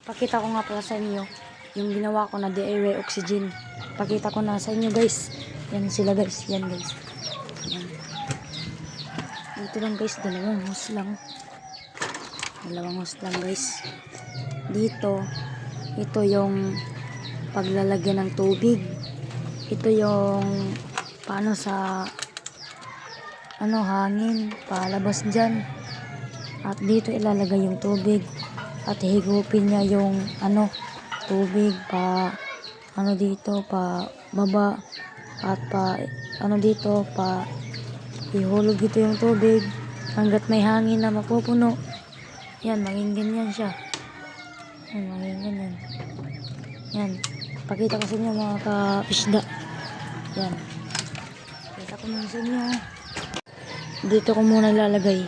Pakita ko nga pala sa inyo yung ginawa ko na DIY oxygen. Pakita ko na sa inyo guys. Yan sila guys. Yan guys. Yan. Dito lang guys. Dalawang hose lang. Dalawang hose lang guys. Dito. Ito yung paglalagyan ng tubig. Ito yung paano sa hangin. Palabas dyan. At dito ilalagay yung tubig. At higupin niya yung tubig pa dito pa baba at pa dito pa ihulog dito yung tubig hanggat may hangin na mapupuno. Yan, maging ganyan siya. Yan, maging ganyan. Yan, pakita ko sa inyo mga ka-isda. Yan, pakita ko muna sa inyo. Dito ko muna ilalagay.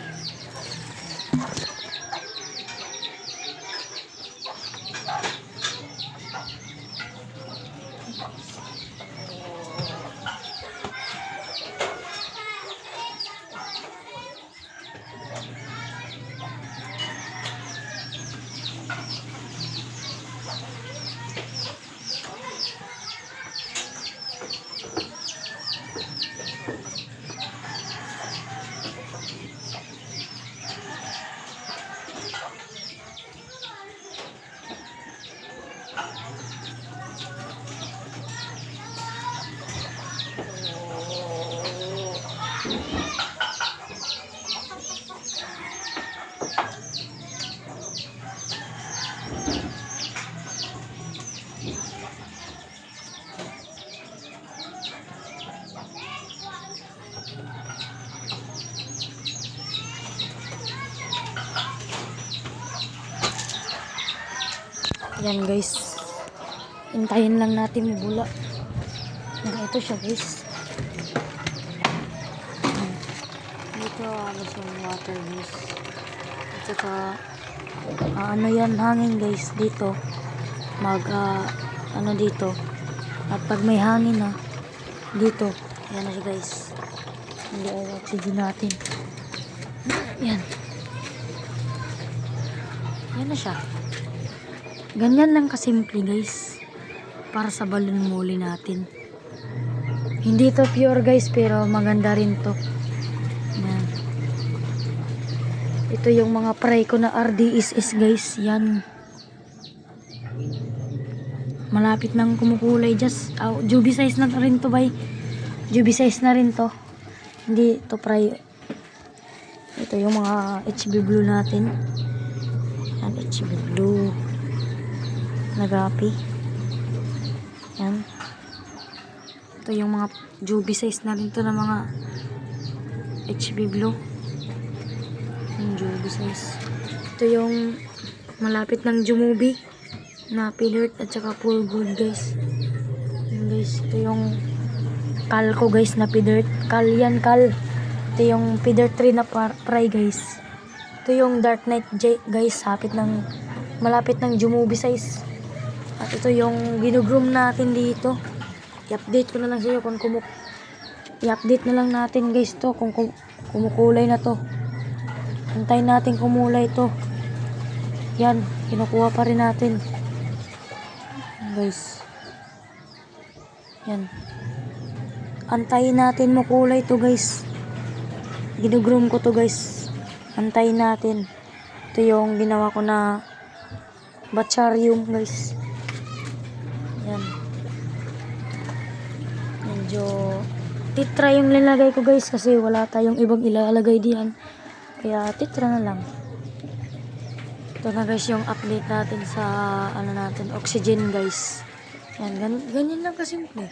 Yan guys, hintayin lang natin mabula. Ito siya guys. Dito yung water guys. At saka yan hangin guys dito. Dito. At pag may hangin na dito, yan na siya guys. Hindi ay oxygen natin. Yan. Yan na siya. Ganyan lang kasimple guys. Para sa balon muli natin. Hindi to pure guys, pero maganda rin to. Yan. Ito yung mga fry ko na RDSS guys. Yan. Malapit nang kumukulay just. Juby size na rin to bay. Juby size na rin to. Hindi to fry. Ito yung mga HB blue natin. Yan, HB blue. Nagapi. Yan. Ito yung mga juby size na rin to na mga HB blue. Yung juby size. Ito yung malapit ng jumubi na pilert at saka full good guys. Yan guys. Ito yung kal ko guys na pilert. Kal yan kal. Ito yung pilert 3 na fry guys. Ito yung dark night guys. Malapit ng jumubi size. At ito yung ginugroom natin dito. I-update ko na lang sa iyo kung i-update na lang natin guys to kung kumukulay na to. Antayin natin kumulay to. Yan, kinukuha pa rin natin. Guys. Yan. Antayin natin makulay to guys. Ginugroom ko to guys. Antayin natin. Ito yung ginawa ko na bacharium guys. Yan. Medyo titra yung linagay ko guys kasi wala tayong ibang ilalagay diyan. Kaya titra na lang. Ito na guys yung update natin sa natin oxygen guys. Yan, ganyan lang kasimple.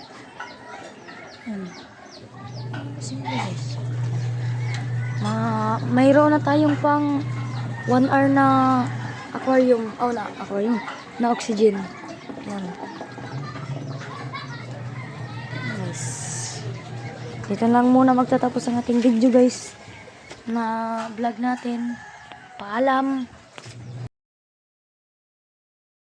Yan. Simple guys. Mayroon na tayong pang 1 hour na aquarium. Aquarium na oxygen. Yan. Guys. Dito lang muna magtatapos ang ating video guys. Na vlog natin. Paalam.